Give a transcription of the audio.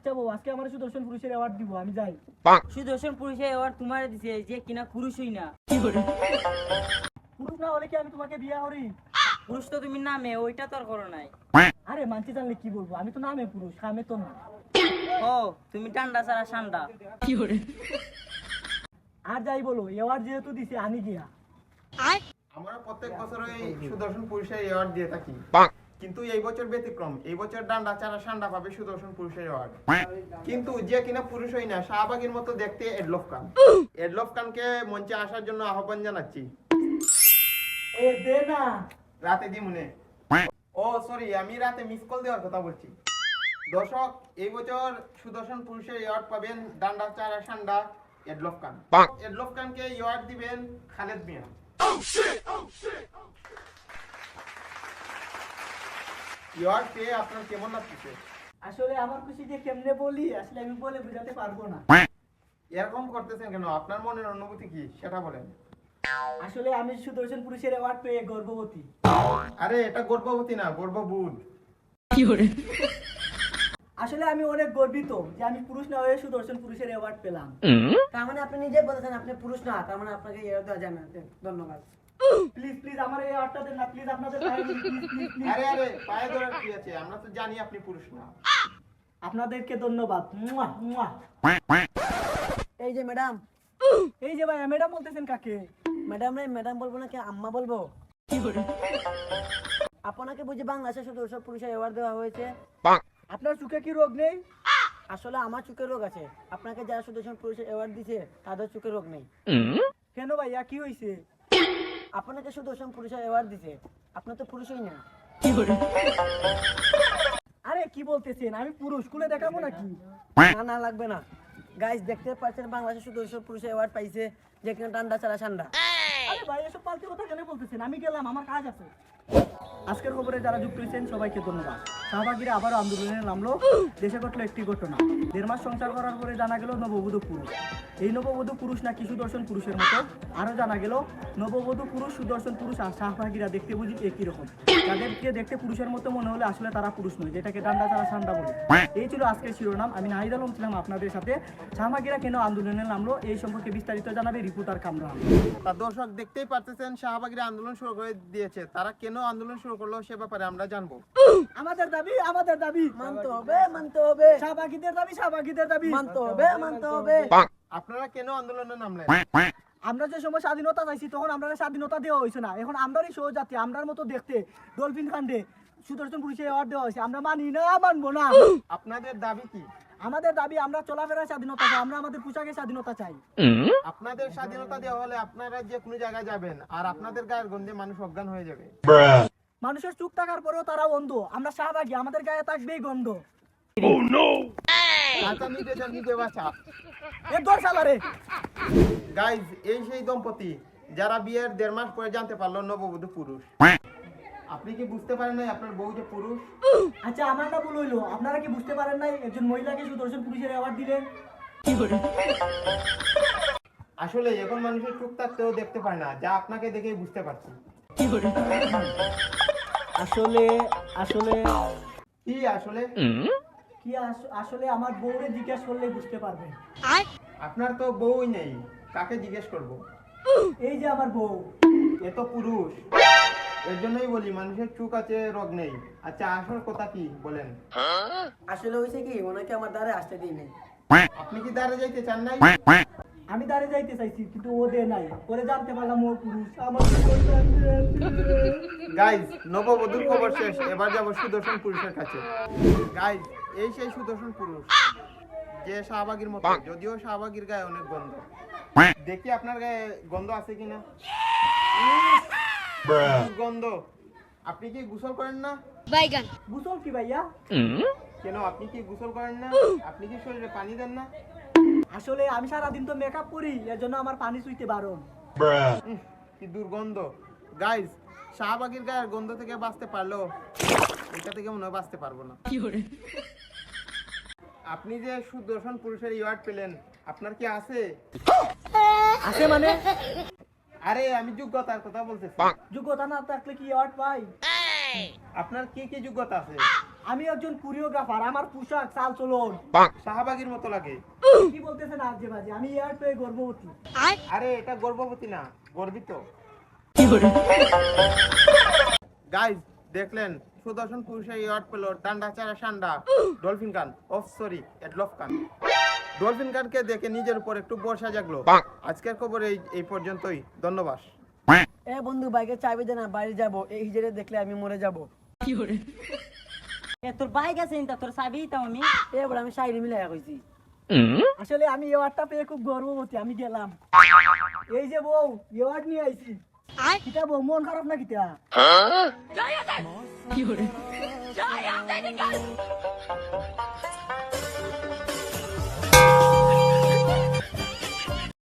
আচ্ছা বউ, আজকে আমার সুদর্শন পুরুষের অ্যাওয়ার্ড দিব, আমি যাই। সুদর্শন পুরুষের অ্যাওয়ার্ড তোমারে দিছে যে কিনা পুরুষই না। পুরুষ না হলে কি আমি তোমাকে বিয়ে করি? পুরুষ তো তুমি নামে, ওইটা তো আর করো নাই। আরে মানছি জানলে কি বলবো, আমি তো নামে পুরুষ, কামে তো না। ও তুমি ডান্ডা ছাড়া সান্ডা। আর যাই বলো, অ্যাওয়ার্ড যেহেতু দিছে আমি গিয়া। আমরা প্রত্যেক বছরই সুদর্শন পুরুষের অ্যাওয়ার্ড দিয়ে থাকি, কিন্তু এই বছর ব্যতিক্রম। এই বছর ডান্ডা চারা সান্ডা পাবে সুদর্শন পুরুষের অ্যাওয়ার্ড। কিন্তু যে কিনা পুরুষই না, শাহবাগের মতো দেখতে এডলফ খান। এডলফ খানকে মঞ্চে আসার জন্য আহ্বান জানাচ্ছি। এ দে না। রাতে দি মনে ও সরি, আমি রাতে মিস কল দেওয়ার কথা বলছি। দর্শক, এই বছর সুদর্শন পুরুষের অ্যাওয়ার্ড পাবেন ডান্ডা চারা সান্ডা এডলফ খান। এডলফ খানকে অ্যাওয়ার্ড দিবেন খালেদ মিয়া। অ্যাওয়ার্ড পেয়ে আপনার কেমন লাগছে? আসলে আমার খুশি যে কেমনে বলি, আসলে আমি বলে বোঝাতে পারবো না। এরকম করতেছেন কেন? আপনার মনের অনুভূতি কি সেটা বলেন। আসলে আমি সুদর্শন পুরুষের অ্যাওয়ার্ড পেয়ে গর্ভবতী। আরে এটা গর্ভবতী না, গর্ভবোধ। আসলে আমি অনেক গর্বিত যে আমি পুরুষ না হয়ে সুদর্শন পুরুষের অ্যাওয়ার্ড পেলাম। তার মানে আপনি নিজে বলেছেন আপনি পুরুষ না, তার মানে আপনাকে এর দেওয়া যায় না। ধন্যবাদ। প্লিজ প্লিজ আমার এই অ্যাওয়ার্ডটা দেন না, প্লিজ আপনাদের পায়ে ধরি, প্লিজ প্লিজ প্লিজ। আরে আরে পায়ে ধরার কি আছে? আমরা তো জানি আপনি পুরুষ না। আপনাদেরকে ধন্যবাদ। মুয়া মুয়া। এই যে ম্যাডাম, এই যে ভাই, ম্যাডাম বলতেছেন কাকে? ম্যাডাম রে ম্যাডাম বলবো না কি আম্মা বলবো? আপনাকে বুঝি বাংলাদেশে সুদর্শন পুরুষের অ্যাওয়ার্ড দেওয়া হয়েছে। আপনার চোখে কি রোগ নেই? আসলে আমার চোখের রোগ আছে, আপনাকে যারা সুদর্শন পুরুষের অ্যাওয়ার্ড দিছে তাদের চোখের রোগ নেই। কেন ভাইয়া, কি হয়েছে? আপনাকে সুদর্শন পুরুষের অ্যাওয়ার্ড দিছে, আপনার তো পুরুষই না। আরে কি বলতেছেন, আমি পুরুষ, খুলে দেখাবো নাকি? না না লাগবে না। গাইস দেখতে পাচ্ছেন বাংলাদেশে সুদর্শন পুরুষের অ্যাওয়ার্ড পাইছে যে কিনা ডান্ডা ছাড়া সান্ডা। আরে ভাই, এসব পাল্টি কথা কেন বলতেছেন? আমি গেলাম, আমার কাজ আছে। আজকের খবরে যারা যুক্ত হয়েছেন সবাইকে ধন্যবাদ। শাহবাগীরা আবারও আন্দোলনে নামলো। দেশে ঘটলো একটি ঘটনা। 1.5 মাস সংসার করার পরে জানা গেল নববধূ পুরুষ। এই নববধূ পুরুষ নাকি সুদর্শন পুরুষের মতো। আরো জানা গেল নববধূ পুরুষ, সুদর্শন পুরুষ আর শাহবাগীরা দেখতে বুঝি একই রকম। তাদেরকে দেখতে পুরুষের মতো মনে হলে আসলে তারা পুরুষ নয়, যেটাকে ডান্ডা ছাড়া সান্ডা বলে। এই ছিল আজকের শিরোনাম। আমি নাহিদ আলম ছিলাম আপনাদের সাথে। শাহবাগীরা কেন আন্দোলনে নামলো এই সম্পর্কে বিস্তারিত জানাবে রিপোর্টার কামরান। তা দর্শক, দেখতেই পারতেছেন শাহবাগীরা আন্দোলন শুরু করে দিয়েছে। তারা কেন আন্দোলন শুরু করলো সে ব্যাপারে আমরা জানবো। আমাদের দাবি, আমাদের দাবি মানতে হবে, মানতে হবে, শাহবাগীদের দাবি, শাহবাগীদের দাবি মানতে হবে, মানতে হবে। আপনারা কেন আন্দোলনে নামলেন? আমরা যে সময় স্বাধীনতা চাইছি তখন আমরা স্বাধীনতা দেওয়া হয়েছে না। এখন আমরাই সহজাতি, আমরার মতো দেখতে ডলফিন কাণ্ডে সুদর্শন পুরুষের অ্যাওয়ার্ড দেওয়া হয়েছে। আমরা মানি না, মানবো না। আপনাদের দাবি কি? আমাদের দাবি, আমরা চলাফেরার স্বাধীনতা চাই, আমরা আমাদের পোশাকের স্বাধীনতা চাই। আপনাদের স্বাধীনতা দেওয়া হলে আপনারা যে কোনো জায়গায় যাবেন, আর আপনাদের গায়ের গন্ধে মানুষ অজ্ঞান হয়ে যাবে। মানুষের চুপ থাকার পরেও তারা অন্ধ। আমরা শাহবাগী, আমাদের গায়ে থাকবেই গন্ধ। আচ্ছা, নিজে যান, নিজে বাঁচা। এ দর সালারে। গাইজ, এই সেই দম্পতি যারা বিয়ের 1.5 মাস পরে জানতে পারলো নববধূ পুরুষ। আপনি কি বুঝতে পারেন নাই আপনার বউ যে পুরুষ? আচ্ছা, আমার না ভুল হইলো, আপনারা কি বুঝতে পারেন নাই একজন মহিলাকে সুদর্শন পুরুষের অ্যাওয়ার্ড দিলেন? আসলে এখন মানুষের চোখ থাকতেও দেখতে পায় না, যা আপনাকে দেখেই বুঝতে পারছি। আসলে আসলে কি আসলে? কি আসলে আমার বউরে জিজ্ঞেস করলে বুঝতে পারবেন। আপনার তো বউই নেই, কাকে জিজ্ঞেস করব? এই যে আমার বউ। এ তো পুরুষ। এর জন্যই বলি মানুষের চোখ আছে, রোগ নেই। আচ্ছা, আসল কথা কি বলেন? আসলে হয়েছে কি, ওনাকে আমার দ্বারে আসতে দিই নাই। আপনি কি দাঁড়ে যাইতে চান নাই? আমি দাঁড়িয়ে যাইতে চাইছি, কিন্তু ও দে নাই। পরে জানতে পারলাম ও পুরুষ। আমার গাইজ, নববধূর খবর শেষ। এবার যাবো সুদর্শন পুরুষের কাছে। গাইজ, এই সেই সুদর্শন পুরুষ যে শাহবাগীর মতো, যদিও শাহবাগীর গায়ে অনেক গন্ধ। দেখি আপনার গায়ে গন্ধ আছে কিনা। গন্ধ। আপনি কি গোসল করেন না? গোসল কি ভাইয়া? কেন, আপনি কি গোসল করেন না? আপনি কি শরীরে পানি দেন না? আসলে আমি সারাদিন তো মেকআপ করি, এর জন্য আমার পানি চুইতে বারণ। কি দুর্গন্ধ। গাইজ, শাহবাগীর গায়ের গন্ধ থেকে বাঁচতে পারলো, এটা থেকে মনে হয় বাঁচতে পারবো না। আপনি যে সুদর্শন পুরুষের অ্যাওয়ার্ড পেলেন, আপনার কি আছে? আছে মানে? আরে আমি যোগ্যতার কথা বলতেছি। যোগ্যতা না থাকলে কি অ্যাওয়ার্ড পাই? আপনার কি কি যোগ্যতা আছে? আমি একজন কোরিওগ্রাফার, আমার পোশাক চাল চলন শাহবাগীর মতো লাগে। কি বলতেছেন আজে বাজে? আমি এয়ার পেয়ে গর্ভবতী। আরে এটা গর্ভবতী না, গর্বিত। গাইস দেখলেন সুদর্শন পুরুষের অ্যাওয়ার্ড পেল ডান্ডা চারা সান্ডা ডলফিন খান, সরি এডলফ খান। ডলফিন খানকে দেখে নিজের উপর একটু বর্ষা জাগলো। আজকের খবর এই পর্যন্তই, ধন্যবাদ। এ বন্ধু বাইকের চাবি দে না, বাইরে যাবো। এই হিজড়ে দেখলে আমি মরে যাবো। এ তোর বাইক আছে না, তোর চাবি তাও আমি এবার আমি শাড়ি মিলাই কইছি। আসলে আমি এয়ারটা পেয়ে খুব গর্ববতী, আমি গেলাম। এই যে বউ, এয়ার্ড নিয়ে আইছি। কিটা বউ, মন খারাপ না কিটা?